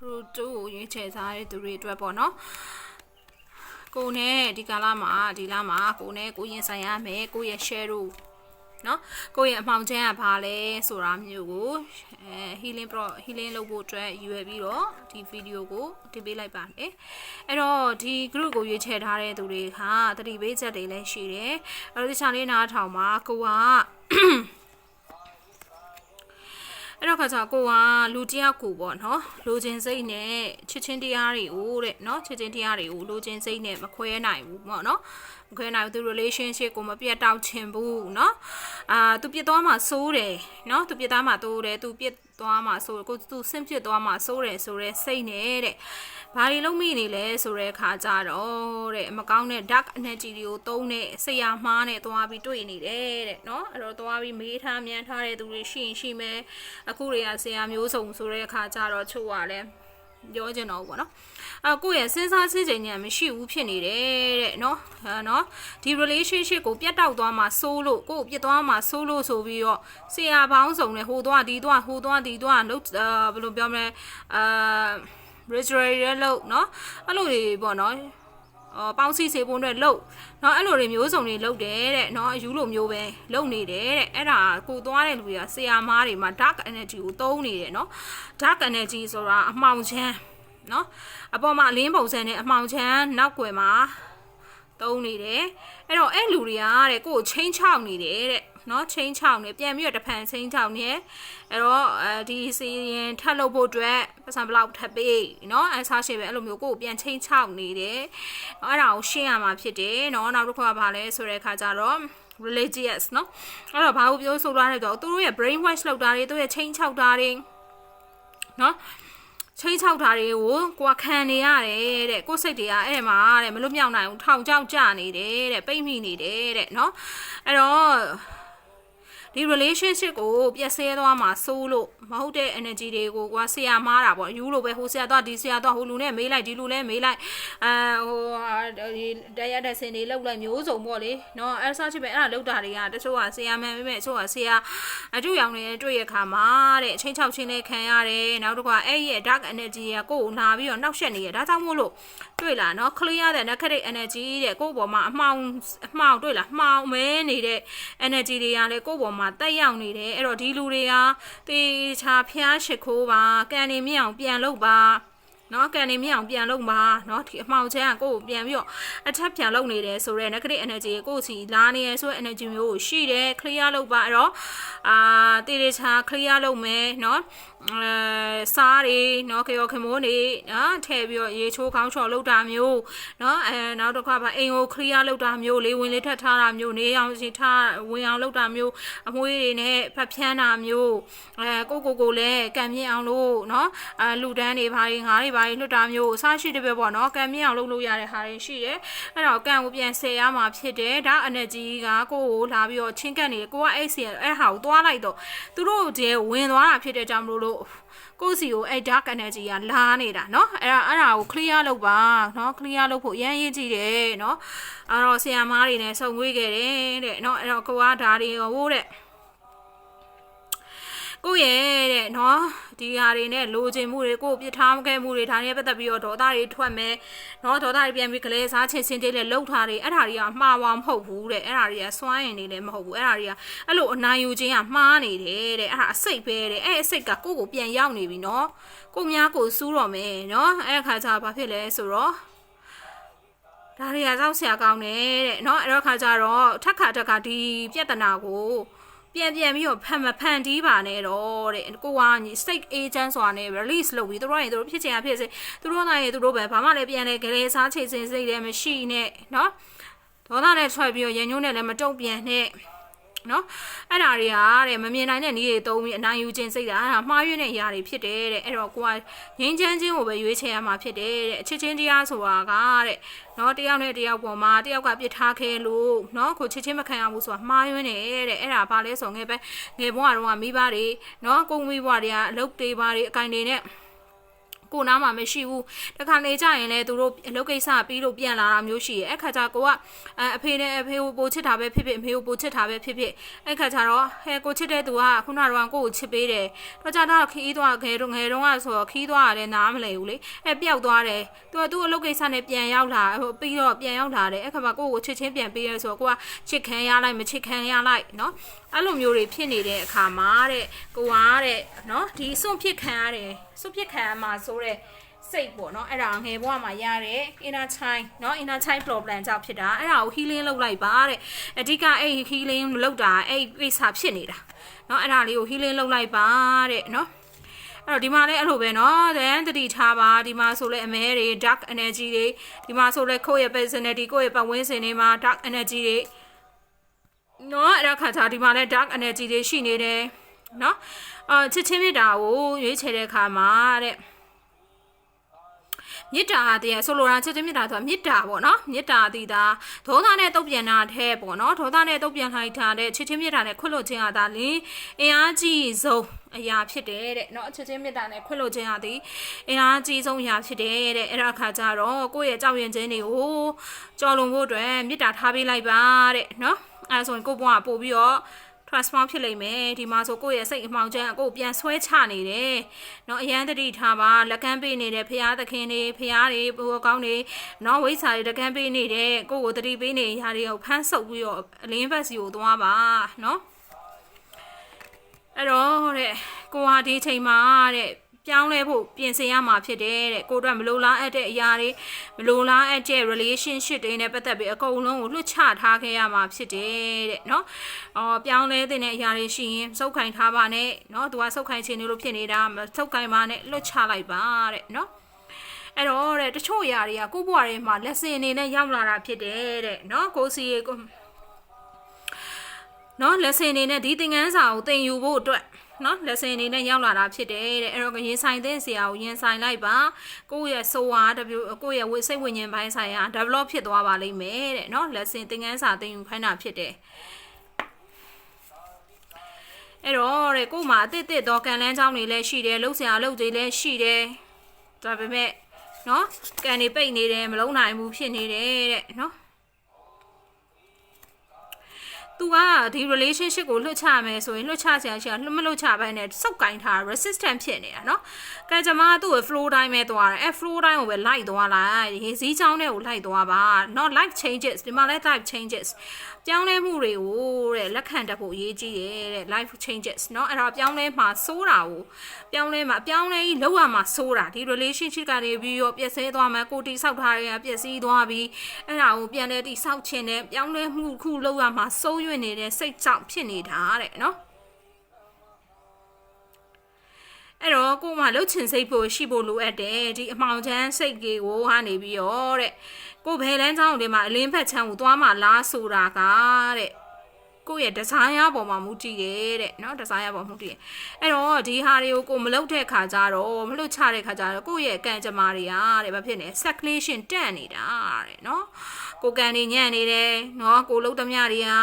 တို့ရွေးချယ်စားတဲ့သူတွေအတွက်ပေါ့နော်ကိုနဲ့ဒီကာလမှာဒီလမှာကိုနဲ့ကိုရင်ဆိုင်ရမယ်ကိုရဲ့ share တို့နော်ကိုရဲ့အမှောင်ချမ်းကဘာလဲဆိုတာမျိုးကိုhealing လုပ်ဖို့အတွက်ရွယ်ပြီးတော့ဒီဗီဒီယိုကိုတင်ပေးလိုက်ပါတယ်အဲ့တော့ဒီ group ကိုရွေးချယ်ထားတဲ့သူတွေကသတိပေးချက်တွေလည်းရှိတယ်အဲ့တော့ဒီချာလေးနားထောင်မှာကိုကအဲ့တော့ခါကျကိုကလူတယောက်ကိုပေါ့နော်လိုချင်စိတ်နဲ့ချစ်ချင်းတရားတွေကိုတဲ့နော်ချစ်ချင်းတရားတွေကိုလိုချင်စိတ်နဲ့မခွဲနိုင်ဘူးပေါ့နော်မခွဲနိုင်ဘူးသူ relationship ကိုမပြတ်တောက်ချင်ဘူးနော်သူပြစ်သွားမှစိုးတယ်နော်သူပြစ်သားမှတိုးတယ်သူပြစ်သွားမှစိုးကိုသူဆင့်ပြစ်သွားမှစိုးတယ်ဆိုရဲစိတ်နဲ့တဲ့ဘာတွေလုံးမိနေလဲဆိုတဲ့ခါကြတော့တဲ့မကောင်းတဲ့ dark energy တွေကိုသုံးတဲ့ဆရာမားနဲ့သွားပြီးတွေ့နေတယ်တဲ့နော်အဲ့တော့သွားပြီးမေးထားမြန်ထားတဲ့သူတွေရှိရင်ရှိမယ်အခုတွေကဆရာမျိုးစုံဆိုတဲ့ခါကြတော့ချို့ကလည်းပြောချင်တော့ဘူးပေါ့နော်ကိုယ့်ရဲ့စဉ်းစားစစ်ချိန်ညာမရှိဘူးဖြစ်နေတယ်တဲ့နော်ဒီ relationship ကိုပြတ်တောက်သွားမှစိုးလို့ကိုယ်ပြတ်သွားမှစိုးလို့ဆိုပြီးတော့ဆရာပေါင်းစုံနဲ့ဟိုသွားဒီသွားဟိုသွားဒီသွားလို့ဘယ်လိုပြောမလဲritual လို့နော်အဲ့လိုတွေပေါ့နော်ပေါင်းစည်းစေဖို့အတွက်လုပ်နော်အဲ့လိုတွေမျိုးစုံတွေလုပ်တယ်တဲ့နော်အယူလိုမျိုးပဲလုပ်နေတယ်တဲ့အဲ့ဒါကိုသွားတဲ့လူတွေကဆရာမားတွေမှာ dark energy ကိုသုံးနေတယ်နော် dark energy ဆိုတာအမှောင်ချမ်းနော်အပေါ်မှာအလင်းပုံစံနဲ့အမှောင်ချမ်းနောက်ွယ်မှာသုံးနေတယ်အဲ့တော့အဲ့လူတွေကတဲ့ကိုယ်ချင်းချောက်နေတယ်တဲ့နော်ချင်းချောက်နေပြန်ပြီးတော့တဖန်ချင်းချောက်နေအဲ့တော့ဒီစီရင်ထပ်လုပ်ဖို့အတွက်ပတ်စံဘလောက်ထပ်ပေးနော်အစားရှိပဲအဲ့လိုမျိုးကိုယ်ပြန်ချင်းချောက်နေတယ်အဲ့ဒါကိုရှင်းရမှာဖြစ်တယ်နော်နောက်တစ်ခါပါလဲဆိုတဲ့အခါကျတော့ religious နော်အဲ့တော့ဘာကိုပြောဆိုသွားလဲဆိုတော့သူတို့ရဲ့ brain wash လောက်တာတွေသူတို့ရဲ့ချင်းချောက်တာတွေနော်ချင်းချောက်တာတွေကိုကိုယ်ခံနေရတယ်တဲ့ကိုယ်စိတ်တွေကအဲ့မှာတဲ့မလွတ်မြောက်နိုင်ဘူးထောင်ချောက်ကြနေတယ်တဲ့ပိတ်မိနေတယ်တဲ့နော်အဲ့တော့ဒီ relationship ကိုပြည့်စဲသွားမှာစိုးလို့မဟုတ်တဲ့ energy တွေကိုကွာဆရာမားတာပေါ့ယူလို့ပဲဟိုဆရာတော့ဒီဆရာတော့ဟိုလူနဲ့မေးလိုက်ဒီလူနဲ့မေးလိုက်ဟိုဒီတရားတဲ့စင်တွေလောက်လိုက်မျိုးစုံပေါ့လေနော်အဲ့စားချစ်ပဲအဲ့ဒါလောက်တာတွေကတချို့ကဆရာမှန်ပဲတချို့ကဆရာအတူရောင်နေတွေ့ရခါမှာတဲ့အချင်းချောက်ချင်းလေးခံရတယ်နောက်တစ်ခါအဲ့ရဲ့ dark energy ကကိုယ်ကိုလာပြီးတော့နှောက်ယှက်နေရဒါကြောင့်မို့လို့တွေ့လားနော် clear တဲ့ negative energy တဲ့ကိုယ့်ဘောမှာအမှောင်တွေ့လားမှောင်မဲနေတဲ့ energy တွေကလည်းကိုယ့်ဘောမှာတက်ရောက်နေတယ်အဲ့တော့ဒီလူတွေကတေချာဖျားရှိခိုးပါကန်နေမြအောင်ပြန်လုပ်ပါနော်ကန်နေမြအောင်ပြန်လုပ်ပါနော်ဒီအမှောင်ချမ်းကကိုယ်ကိုပြန်ပြီးတော့အထက်ပြန်လုပ်နေတယ်ဆိုတော့ negative energy ကိုယ်စီလာနေရဆိုတဲ့ energy မျိုးကိုရှိတယ် clear လုပ်ပါအဲ့တော့တေချာ clear လုပ်မယ်နော်စားတွေနော်ကြော်ခမိုးနေနော်ထည့်ပြီးတော့ရေချိုးခေါင်းချော်လုပ်တာမျိုးနော်နောက်တစ်ခါပါအိမ်ကို clear လုပ်တာမျိုးလေဝင်လေးထပ်ထားတာမျိုးနေအောင်စီထားဝင်အောင်လုပ်တာမျိုးအမွှေးတွေနဲ့ဖတ်ဖြန်းတာမျိုးကိုလည်းကံမြင့်အောင်လို့နော်လူတန်းတွေဘာတွေငါးတွေဘာတွေလွတ်တာမျိုးအစားရှိတယ်ပဲပေါ့နော်ကံမြင့်အောင်လုပ်ရတဲ့ဟာတွေရှိတယ်အဲ့တော့ကံကိုပြန်ဆယ်ရမှာဖြစ်တယ်ဒါ energy ကကိုယ်ကိုလာပြီးတော့ချင်းကပ်နေတယ်ကိုကအဲ့စီအဲ့ဟာကိုသွားလိုက်တော့သူတို့တည်းဝင်သွားတာဖြစ်တဲ့ကြောင့်မလို့ကိုစီကိုအဲ့ dark energy ကလာနေတာเนาะအဲ့ဒါကို clear လုပ်ပါเนาะ clear လုပ်ဖို့အရင်ရေးကြည့်တယ်เนาะအဲ့တော့ဆရာမားတွေနဲ့စုံဝေးခဲ့တယ်တဲ့เนาะအဲ့တော့ကိုကဒါတွေဟိုတဲ့ကိုရဲ့တဲ့နော်ဒီဟာတွေနဲ့လိုချင်မှုတွေကိုပြစ်ထားခဲ့မှုတွေဒါနဲ့ပတ်သက်ပြီးတော့ဒေါသတွေထွက်မယ်နော်ဒေါသတွေပြန်ပြီးကလေးစားချင်းစင်တေးနဲ့လှုပ်ထားတွေအဲ့ဒါတွေကမှားဝါမဟုတ်ဘူးတဲ့အဲ့ဒါတွေကစွမ်းရင်နေလည်းမဟုတ်ဘူးအဲ့ဒါတွေကအဲ့လိုအနိုင်ယူခြင်းကမှားနေတယ်တဲ့အဲ့ဒါအစိတ်ပဲတဲ့အဲ့အစိတ်ကကိုယ့်ကိုပြန်ရောက်နေပြီနော်ကိုများကိုစူးတော့မယ်နော်အဲ့ခါကျဘာဖြစ်လဲဆိုတော့ဒါတွေကကြောက်စရာကောင်းတယ်တဲ့နော်အဲ့တော့ခါကျတော့ထက်ခါဒီပြဿနာကိုပြန်ပြီးတော့ဖန်တီးပါနဲ့တော့တဲ့ကိုက state agent ဆိုတာနဲ့ release လုပ်ပြီးသူတို့ရင်သူတို့ဖြစ်ချင်တာဖြစ်စေသူတို့နိုင်ရင်သူတို့ပဲဘာမှလည်းပြန်လဲကလေးစားချိန်စင်စိတ်လည်းမရှိနဲ့เนาะဒေါသနဲ့ထွက်ပြီးတော့ရန်ညွှန်းနဲ့လည်းမတုံ့ပြန်နဲ့နော်အဲ့ဒါတွေကတဲ့မမြင်နိုင်တဲ့နည်းတွေသုံးပြီးအနိုင်ယူခြင်းစိတ်ဓာတ်အဲ့ဒါမှားယွင်းတဲ့ຢာတွေဖြစ်တယ်တဲ့အဲ့တော့ကိုကငင်းချမ်းခြင်းကိုပဲရွေးချယ်ရမှာဖြစ်တယ်တဲ့အချစ်ချင်းတရားဆိုတာကတဲ့နော်တယောက်နဲ့တယောက်ပေါ်မှာတယောက်ကပြစ်ထားခဲ့လို့နော်ကိုချစ်ချင်းမခံရဘူးဆိုတာမှားယွင်းတယ်တဲ့အဲ့ဒါဘာလဲဆိုငယ်ဘွားကတော့မိဘတွေနော်ကိုမိဘတွေကအလုပ်တွေပါတွေအကင်တွေနဲ့ ကိုနားမှာမရှိဘူးတခါနေကြရင်လည်းသူတို့အလုပ်ကိစ္စပြီးလို့ပြန်လာတာမျိုးရှိရဲ့အဲ့ခါကျကိုကအဖေနဲ့အဖေကိုပိုချစ်တာပဲဖြစ်ဖြစ်အမေကိုပိုချစ်တာပဲဖြစ်ဖြစ်အဲ့ခါကျတော့ဟဲကိုချစ်တဲ့သူကခုနကတော့ကိုကိုချစ်ပေးတယ်တော့ကြတော့ခီးသွားငယ်တုန်းကဆိုတော့ခီးသွားရတယ်နားမလဲဘူးလေအဲ့ပျောက်သွားတယ်သူအလုပ်ကိစ္စနဲ့ပြန်ရောက်လာပြီးတော့ပြန်ရောက်လာတယ်အဲ့ခါမှာကိုကိုချစ်ချင်းပြန်ပေးရဲဆိုတော့ကိုကချစ်ခံရလိုက်မချစ်ခံရလိုက်နော်အဲ့လိုမျိုးတွေဖြစ်နေတဲ့အခါမှာတဲ့ကိုကတဲ့နော်ဒီစွန့်ဖြစ်ခံရတယ်စွန့်ဖြစ်ခံရမှာဆိုတဲ့စိတ်ပေါ့နော်အဲ့ဒါငယ်ဘဝမှာရတဲ့ inner child နော် inner child problem ကြောင့်ဖြစ်တာအဲ့ဒါကို healing လုပ်လိုက်ပါတဲ့အဓိကအဲ့ healing လုပ်တာအဲ့ကိစ္စဖြစ်နေတာနော်အဲ့ဒါလေးကို healing လုပ်လိုက်ပါတဲ့နော်အဲ့တော့ဒီမှာလည်းအဲ့လိုပဲနော်then တတိထားပါဒီမှာဆိုလဲအမဲတွေ dark energy တွေဒီမှာဆိုလဲကိုယ့်ရဲ့ personality ကိုယ့်ရဲ့ပတ်ဝန်းကျင်တွေမှာ dark energy တွေနော်အဲ့ဒါခါထားဒီမှာလဲ dark energy တွေရှိနေတယ်နော်ချစ်ချင်းမြတ်တာကိုရွေးချယ်တဲ့အခါမှာတဲ့မေတ္တာတရားဆိုလိုတာချစ်ချင်းမေတ္တာဆိုတာမေတ္တာပေါ့နော်မေတ္တာတည်တာဒေါသနဲ့တုတ်ပြန်တာထဲပေါ့နော်ဒေါသနဲ့တုတ်ပြန်လိုက်တာတဲ့ချစ်ချင်းမေတ္တာနဲ့ခွတ်လို့ခြင်းဟာဒါလင်းအင်အားကြီးဆုံးအရာဖြစ်တယ်တဲ့เนาะချစ်ချင်းမေတ္တာနဲ့ခွတ်လို့ခြင်းဟာဒီအင်အားကြီးဆုံးအရာဖြစ်တယ်တဲ့အဲ့ဒါခါကျတော့ကိုယ့်ရဲ့ကြောက်ရွံ့ခြင်းတွေကိုကြော်လွန်ဖို့အတွက်မေတ္တာထားပေးလိုက်ပါတဲ့เนาะအဲဆိုရင်ကိုယ့်ဘဝပို့ပြီးတော့transform ဖြစ်လိမ့်မယ်ဒီမှာဆိုကိုယ့်ရဲ့စိတ်အမှောင်ချမ်းကိုပြန်ဆွဲချနေတယ်เนาะအရန်တတိထားပါလက်ကမ်းပေးနေတဲ့ဖရာသခင်တွေဖရာတွေဘိုးကောင်းတွေเนาะဝိစာတွေလက်ကမ်းပေးနေတဲ့ကိုယ့်ကိုတတိပေးနေရာတွေကိုဖမ်းဆုပ်ပြီးတော့အလင်းဘက်စီကိုသွားပါเนาะအဲ့တော့တဲ့ကိုဟာဒီချိန်မှာတဲ့ပြောင်းလဲဖို့ပြင်ဆင်ရမှာဖြစ်တယ်တဲ့ကိုတို့မလိုလားအပ်တဲ့အရာတွေမလိုလားအပ်တဲ့ relationship တွေနဲ့ပတ်သက်ပြီးအကုန်လုံးကိုလွတ်ချထားခဲ့ရမှာဖြစ်တယ်တဲ့เนาะပြောင်းလဲတဲ့အရာတွေရှိရင်စုပ်ခိုင်ထားပါနဲ့เนาะသူကစုပ်ခိုင်ခြင်းလို့ဖြစ်နေတာမစုပ်ခိုင်ပါနဲ့လွတ်ချလိုက်ပါတဲ့เนาะအဲ့တော့တဲ့တချို့အရာတွေကကိုယ့်ဘဝထဲမှာ lesson အနေနဲ့ရောက်လာတာဖြစ်တယ်တဲ့เนาะကိုစီကိုเนาะ lesson အနေနဲ့ဒီသင်ခန်းစာကိုသင်ယူဖို့အတွက်နော် lesson အနေနဲ့ရောက်လာတာဖြစ်တယ်တဲ့အဲ့တော့ရင်ဆိုင်တဲ့ဆရာကိုရင်ဆိုင်လိုက်ပါကိုယ့်ရဲ့ဆိုဝါကိုယ့်ရဲ့စိတ်ဝိညာဉ်ပိုင်းဆိုင်ရာ develop ဖြစ်သွားပါလိမ့်မယ်တဲ့နော် lesson သင်ခန်းစာသင်ယူခိုင်းတာဖြစ်တယ်အဲ့တော့တဲ့ကို့မှာအသစ်တော့ကန်လန်းချောင်းတွေလည်းရှိတယ်လှုပ်ဆရာလှုပ်တွေလည်းရှိတယ်ဒါပေမဲ့နော်ကန်နေပိတ်နေတယ်မလုံးနိုင်ဘူးဖြစ်နေတယ်တဲ့နော်သူကဒီ relationship ကိုလွတ်ချမယ်ဆိုရင်လွတ်ချစရာရှိတာမလွတ်ချဘဲနဲ့စုပ်ကင်ထား resistant ဖြစ်နေတာเนาะကဲကျွန်မသူ့ကို flow တိုင်းပဲသွားတယ်flow တိုင်းကိုပဲလိုက်သွားလိုက်ရေစည်းချောင်းထဲကိုလိုက်သွားပါ not life changes ဒီမှာလည်း life changes ပြောင်းလဲမှုတွေကိုတဲ့လက်ခံတတ်ဖို့အရေးကြီးတယ်တဲ့ life changes เนาะအဲ့တော့ပြောင်းလဲမှာစိုးတာကိုပြောင်းလဲကြီးလောက်ရမှာစိုးတာဒီ relationship ကနေပြီးတော့ပြည့်စဲသွားမှာကိုတီဆောက်ထားရပြည့်စည်သွားပြီးအဲ့ဒါကိုပြန်လဲတီဆောက်ခြင်းနဲ့ပြောင်းလဲမှုခုလောက်ရမှာစိုးရွံ့နေတဲ့စိတ်ကြောင့်ဖြစ်နေတာတဲ့เนาะအဲ့တော့ကိုမှလှုပ်ချင်စိတ်ဖို့ရှိဖို့လိုအပ်တယ်ဒီအမှောင်ချမ်းစိတ်ကြီးကိုဟာနေပြီးတော့တဲ့ကိုဘယ်လန်းချောင်းတွေမှာအလင်းဖက်ချမ်းကိုသွားမှလားဆိုတာကတဲ့ကိုရဲ့ desire ပေါ်မှာမူတည်တယ်တဲ့เนาะ desire ပေါ်မူတည်တယ်အဲ့တော့ဒီဟာတွေကိုကိုမလုပ်တဲ့ခါကျတော့မလွတ်ချတဲ့ခါကျတော့ကိုရဲ့ကံကြမ္မာတွေကတဲ့ဘာဖြစ်နေ circulation တက်နေတာတဲ့เนาะကိုကံနေညံ့နေတယ်เนาะကိုလှုပ်သမျှတွေဟာ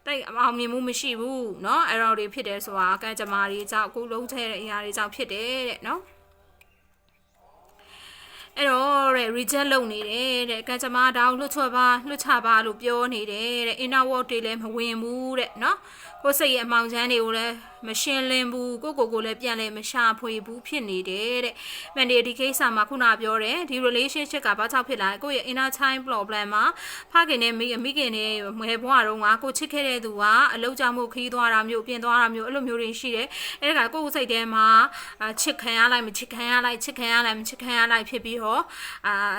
တိတ်အောင်မြင်မှုမရှိဘူးเนาะအဲ့တော့တွေဖြစ်တယ်ဆိုတာကံကြမ္မာတွေကြောင့်ကိုလုံးထဲတဲ့အရာတွေကြောင့်ဖြစ်တယ်တဲ့เนาะအဲ့တော့တဲ့ reject လုပ်နေတယ်တဲ့ကံကြမ္မာဒါကိုလွတ်ချပါလို့ပြောနေတယ်တဲ့ inner work တွေလည်းမဝင်ဘူးတဲ့เนาะကိုစိတ်ရဲ့အမှောင်ချမ်းတွေကိုလည်းမရှင်းလင်းဘူးကိုလည်းပြန်လဲမရှာဖွေဘူးဖြစ်နေတယ်တဲ့မန်ဒီဒီကိစ္စမှာခုနပြောတယ်ဒီ relationship ကဘာကြောင့်ဖြစ်လာလဲကိုရဲ့ inner child problem မှာဖခင်နဲ့မိခင်နဲ့မွေးဘွားတော့ကကိုချစ်ခဲ့တဲ့သူကအလောက်ကြောင့်မို့ခီးသွားတာမျိုးပြင်သွားတာမျိုးအဲ့လိုမျိုးတွေရှိတယ်အဲ့ဒါကကိုစိတ်ထဲမှာချစ်ခံရလိုက်မချစ်ခံရလိုက်ချစ်ခံရလိုက်မချစ်ခံရလိုက်ဖြစ်ပြီးတော့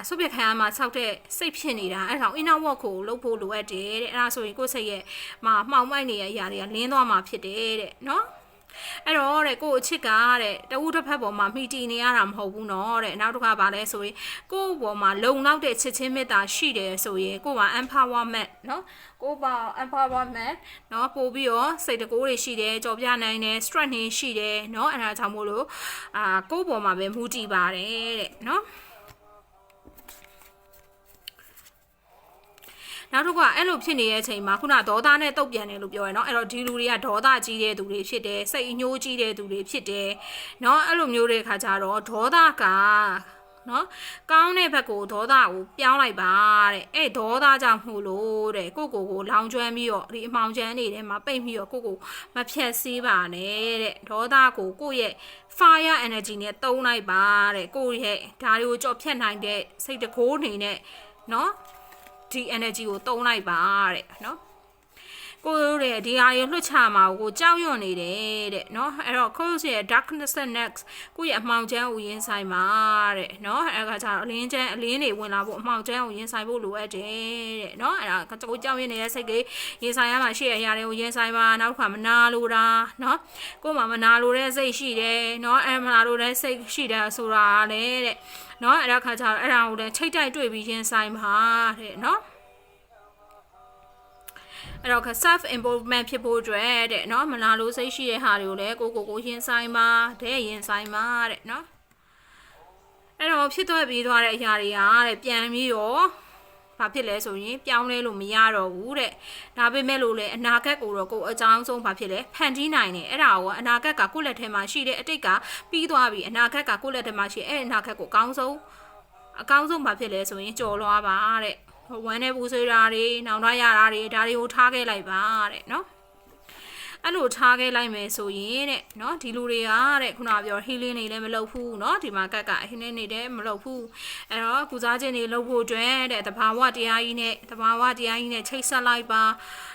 ဆုပ်ပြခံရမှာဆောက်တဲ့စိတ်ဖြစ်နေတာအဲ့ဒါ inner work ကိုလုပ်ဖို့လိုအပ်တယ်တဲ့အဲ့ဒါဆိုရင်ကိုစိတ်ရဲ့မှာမှောင်မိုက်နေတဲ့အရာတွေကလင်းသွားမှာဖြစ်တယ်တဲ့နော်အဲ့တော့တဲ့ကိုအချစ်ကတဲ့တဝူတစ်ဖက်ပေါ်မှာမိတီနေရတာမဟုတ်ဘူးနော်တဲ့နောက်တစ်ခါပါလဲဆိုရင်ကို့ပေါ်မှာလုံလောက်တဲ့ချစ်ချင်းမေတ္တာရှိတယ်ဆိုရင်ကို့မှာ empowerment နော်ကို့ပါ empowerment နော်ပို့ပြီးတော့စိတ်တကိုးတွေရှိတယ်ကြော်ပြနိုင်တယ် strength တွေရှိတယ်နော်အဲ့ဒါကြောင့်မို့လို့ကို့ပေါ်မှာပဲမူတည်ပါတယ်တဲ့နော် နောက်တစ်ခုကအဲ့လိုဖြစ်နေတဲ့အချိန်မှာခုနဒေါသနဲ့တုတ်ပြန်တယ်လို့ပြောရယ်เนาะအဲ့တော့ဒီလူတွေကဒေါသကြီးတဲ့သူတွေဖြစ်တယ်စိတ်အညှိုးကြီးတဲ့သူတွေဖြစ်တယ်เนาะအဲ့လိုမျိုးတဲ့ခါကျတော့ဒေါသကနော်ကောင်းတဲ့ဘက်ကိုဒေါသကိုပြောင်းလိုက်ပါတဲ့အဲ့ဒေါသကြောင့်မို့လို့တဲ့ကိုလောင်ကျွမ်းပြီးတော့ဒီအမှောင်ချမ်းတွေထဲမှာပိတ်ပြီးတော့ကိုမဖြတ်စည်းပါနဲ့တဲ့ဒေါသကိုကိုရဲ့ fire energy နဲ့တုံးလိုက်ပါတဲ့ကိုရဲ့ဒါတွေကိုကြော့ဖြတ်နိုင်တဲ့စိတ်တကိုးအနေနဲ့နော်ဒီ energy ကိုတုံးလိုက်ပါတဲ့နော်ကိုရဲ့ဒီဟာကိုလွှတ်ချမှာကိုကြောက်ရွံ့နေတယ်တဲ့เนาะအဲ့တော့ကိုရဲ့ darkness and next ကိုရဲ့အမှောင်ချမ်းကိုရင်ဆိုင်ပါတဲ့เนาะအဲ့ဒါကကျတော့အလင်းတွေဝင်လာဖို့အမှောင်ချမ်းကိုရင်ဆိုင်ဖို့လိုအပ်တယ်တဲ့เนาะအဲ့ဒါကိုကြောက်ရွံ့နေတဲ့စိတ်ကရင်ဆိုင်ရမှာရှိတဲ့အရာတွေကိုရင်ဆိုင်ပါနောက်တစ်ခါမနာလိုတာเนาะကိုမှမနာလိုတဲ့စိတ်ရှိတယ်เนาะအဲ့မနာလိုတဲ့စိတ်ရှိတယ်ဆိုတာလေတဲ့เนาะအဲ့ဒါခါကျတော့အဲ့ဒါကိုလည်းချိတ်တိုက်တွေ့ပြီးရင်ဆိုင်ပါတဲ့เนาะအဲ့တော့ self improvement ဖြစ်ဖို့အတွက်တဲ့เนาะမနာလို့စိတ်ရှိတဲ့ဟာတွေကိုလည်းကိုရင်ဆိုင်ပါတဲ့ရင်ဆိုင်ပါတဲ့เนาะအဲ့တော့ဖြစ်သွားပြီးသွားတဲ့အရာတွေကတဲ့ပြန်ပြီးတော့ဘာဖြစ်လဲဆိုရင်ပြောင်းလဲလို့မရတော့ဘူးတဲ့ဒါပေမဲ့လို့လေအနာဂတ်ကိုတော့ကိုအကြောင်းဆုံးဘာဖြစ်လဲဖန်တီးနိုင်တယ်အဲ့ဒါကအနာဂတ်ကကိုယ့်လက်ထဲမှာရှိတဲ့အတိတ်ကပြီးသွားပြီအနာဂတ်ကကိုယ့်လက်ထဲမှာရှိအဲ့အနာဂတ်ကိုအကောင်းဆုံးဘာဖြစ်လဲဆိုရင်ကြော်လွှားပါတဲ့ဝမ်းနဲ့ပူဆွေးတာတွေနောင်တရတာတွေဒါတွေကိုထားခဲ့လိုက်ပါတဲ့เนาะအဲ့လိုထားခဲ့လိုက်မယ်ဆိုရင်တဲ့เนาะဒီလူတွေကတဲ့ခုနပြော healing တွေလည်းမလုပ်ဘူးเนาะဒီမှာက healing တွေလည်းမလုပ်ဘူးအဲ့တော့ကုစားခြင်းတွေလုပ်ဖို့အတွက်တဲ့တဘာဝတရားကြီးနဲ့ချိတ်ဆက်လိုက်ပါ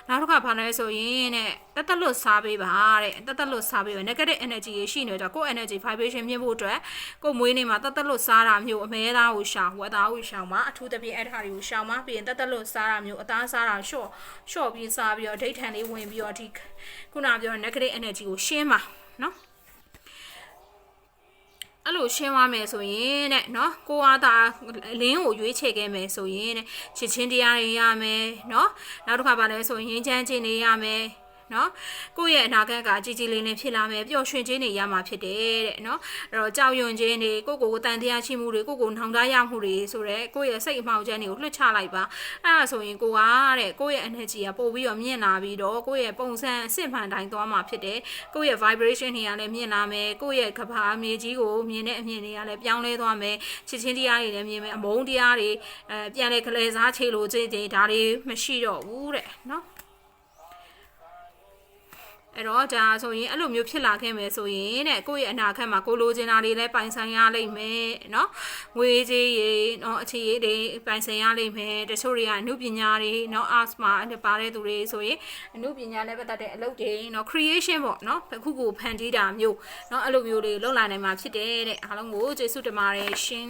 နောက်တစ်ခါဘာလဲဆိုရင်တဲ့တက်လွတ်စားပေးပါတဲ့တက်လွတ်စားပေးပါ negative energy ရှိနေတော့ကိုယ် energy vibration မြင့်ဖို့အတွက်ကိုယ်မွေးနေမှာတက်လွတ်စားတာမျိုးအမဲသားကိုရှောင်ဝက်သားကိုရှောင်ပါအထူးသဖြင့်အဲ့ဒါတွေကိုရှောင်ပါပြီးရင်တက်လွတ်စားတာမျိုးအသားစားတာရှော့ပြီးစားပြီးတော့ဒိတ်ထန်လေးဝင်ပြီးတော့ဒီခုနပြော negative energy ကိုရှင်းပါနော်အဲ့လိုရှင်းသွားမယ်ဆိုရင်တဲ့เนาะကိုအားသာအလင်းကိုရွေးချယ်ခဲ့မယ်ဆိုရင်တဲ့ချစ်ချင်းတရားတွေရမယ်เนาะနောက်တစ်ခါပါလဲဆိုရင်ချမ်းချင်းတွေရမယ်နော်ကိုယ့်ရဲ့အနာဂတ်ကကြည်ကြည်လေးနဲ့ဖြစ်လာမယ်ပျော်ရွှင်ခြင်းတွေရမှာဖြစ်တယ်တဲ့နော်အဲ့တော့ကြောက်ရွံ့ခြင်းတွေကိုတန်တရားရှိမှုတွေကိုနှောင်တရမှုတွေဆိုတော့ကိုယ့်ရဲ့စိတ်အမှောင်ချမ်းတွေကိုလွှတ်ချလိုက်ပါအဲ့ဒါဆိုရင်ကိုယ့်ရဲ့ energy ကပို့ပြီးတော့မြင့်လာပြီးတော့ကိုယ့်ရဲ့ပုံစံအစစ်မှန်တိုင်းသွားမှာဖြစ်တယ်ကိုယ့်ရဲ့ vibration တွေကလည်းမြင့်လာမယ်ကိုယ့်ရဲ့ကဘာမြေကြီးကိုမြင်တဲ့အမြင်တွေကလည်းပြောင်းလဲသွားမယ်ချစ်ချင်းတရားတွေလည်းမြင်မယ်အမုန်းတရားတွေပြန်လဲကလေးစားချေလိုခြင်းတွေဒါတွေမရှိတော့ဘူးတဲ့နော်အဲ့တော့ဒါဆိုရင်အဲ့လိုမျိုးဖြစ်လာခဲ့မယ်ဆိုရင်တဲ့ကိုယ့်ရဲ့အနာဂတ်မှာကိုလိုချင်တာတွေလည်းပိုင်ဆိုင်ရလိမ့်မယ်เนาะငွေကြေးရေเนาะအခြေရေးတွေပိုင်ဆိုင်ရလိမ့်မယ်တချို့တွေကအမှုပညာတွေเนาะ arts မှာပါတဲ့သူတွေဆိုရင်အမှုပညာနဲ့ပတ်သက်တဲ့အလုပ်တွေเนาะ creation ပေါ့เนาะအခုကိုဖန်တီးတာမျိုးเนาะအဲ့လိုမျိုးတွေလုပ်လာနိုင်မှာဖြစ်တယ်တဲ့အားလုံးကိုကျေးဇူးတင်ပါတယ်ရှင်